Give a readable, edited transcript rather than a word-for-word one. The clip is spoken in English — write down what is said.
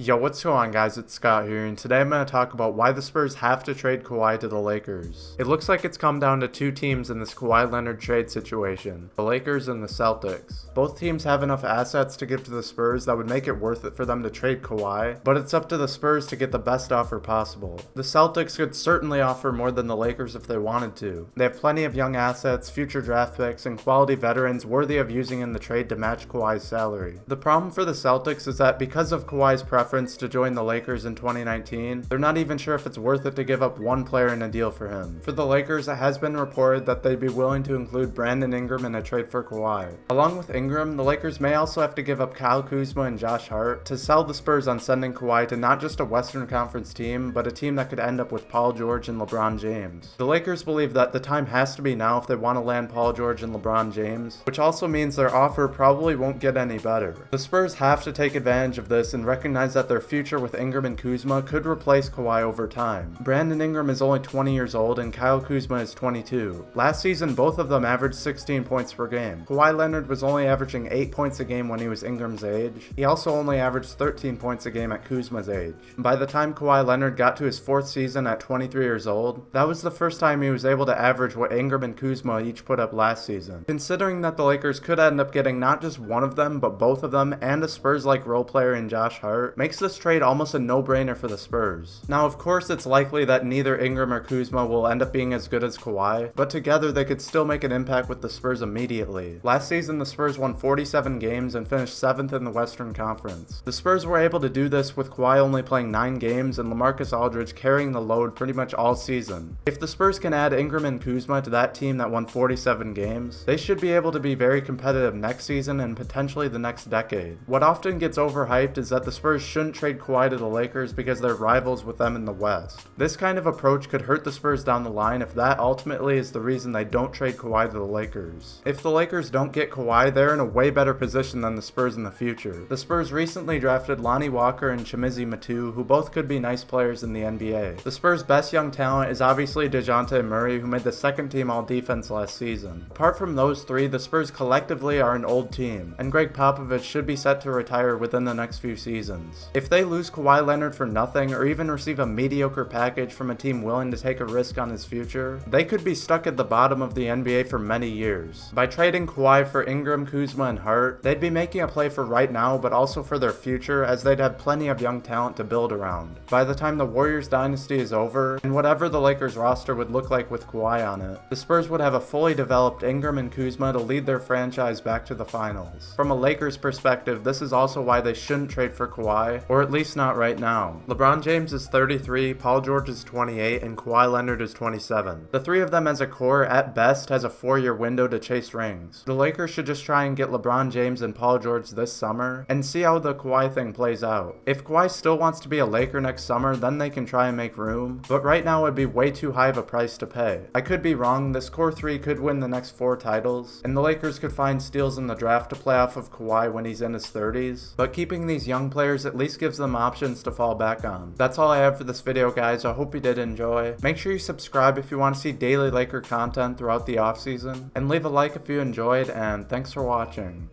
Yo, what's going on, guys? It's Scott here, and today I'm going to talk about why the Spurs have to trade Kawhi to the Lakers. It looks like it's come down to two teams in this Kawhi Leonard trade situation, the Lakers and the Celtics. Both teams have enough assets to give to the Spurs that would make it worth it for them to trade Kawhi, but it's up to the Spurs to get the best offer possible. The Celtics could certainly offer more than the Lakers if they wanted to. They have plenty of young assets, future draft picks, and quality veterans worthy of using in the trade to match Kawhi's salary. The problem for the Celtics is that because of Kawhi's preference to join the Lakers in 2019, they're not even sure if it's worth it to give up one player in a deal for him. For the Lakers, it has been reported that they'd be willing to include Brandon Ingram in a trade for Kawhi. Along with Ingram, the Lakers may also have to give up Kyle Kuzma and Josh Hart to sell the Spurs on sending Kawhi to not just a Western Conference team, but a team that could end up with Paul George and LeBron James. The Lakers believe that the time has to be now if they want to land Paul George and LeBron James, which also means their offer probably won't get any better. The Spurs have to take advantage of this and recognize that their future with Ingram and Kuzma could replace Kawhi over time. Brandon Ingram is only 20 years old and Kyle Kuzma is 22. Last season, both of them averaged 16 points per game. Kawhi Leonard was only averaging 8 points a game when he was Ingram's age. He also only averaged 13 points a game at Kuzma's age. By the time Kawhi Leonard got to his fourth season at 23 years old, that was the first time he was able to average what Ingram and Kuzma each put up last season. Considering that the Lakers could end up getting not just one of them, but both of them, and a Spurs-like role player in Josh Hart, makes this trade almost a no-brainer for the Spurs. Now, of course, it's likely that neither Ingram or Kuzma will end up being as good as Kawhi, but together they could still make an impact with the Spurs immediately. Last season, the Spurs won 47 games and finished 7th in the Western Conference. The Spurs were able to do this with Kawhi only playing 9 games and LaMarcus Aldridge carrying the load pretty much all season. If the Spurs can add Ingram and Kuzma to that team that won 47 games, they should be able to be very competitive next season and potentially the next decade. What often gets overhyped is that the Spurs shouldn't trade Kawhi to the Lakers because they're rivals with them in the West. This kind of approach could hurt the Spurs down the line if that ultimately is the reason they don't trade Kawhi to the Lakers. If the Lakers don't get Kawhi, they're in a way better position than the Spurs in the future. The Spurs recently drafted Lonnie Walker and Chimezie Metu, who both could be nice players in the NBA. The Spurs' best young talent is obviously DeJounte Murray, who made the second team All-Defense last season. Apart from those three, the Spurs collectively are an old team, and Greg Popovich should be set to retire within the next few seasons. If they lose Kawhi Leonard for nothing, or even receive a mediocre package from a team willing to take a risk on his future, they could be stuck at the bottom of the NBA for many years. By trading Kawhi for Ingram, Kuzma, and Hart, they'd be making a play for right now, but also for their future, as they'd have plenty of young talent to build around. By the time the Warriors dynasty is over, and whatever the Lakers roster would look like with Kawhi on it, the Spurs would have a fully developed Ingram and Kuzma to lead their franchise back to the finals. From a Lakers perspective, this is also why they shouldn't trade for Kawhi, or at least not right now. LeBron James is 33, Paul George is 28, and Kawhi Leonard is 27. The three of them as a core, at best, has a 4-year window to chase rings. The Lakers should just try and get LeBron James and Paul George this summer, and see how the Kawhi thing plays out. If Kawhi still wants to be a Laker next summer, then they can try and make room, but right now it would be way too high of a price to pay. I could be wrong, this core 3 could win the next 4 titles, and the Lakers could find steals in the draft to play off of Kawhi when he's in his 30s, but keeping these young players at least gives them options to fall back on. That's all I have for this video, guys. I hope you did enjoy. Make sure you subscribe if you want to see daily Laker content throughout the offseason, and leave a like if you enjoyed, and thanks for watching.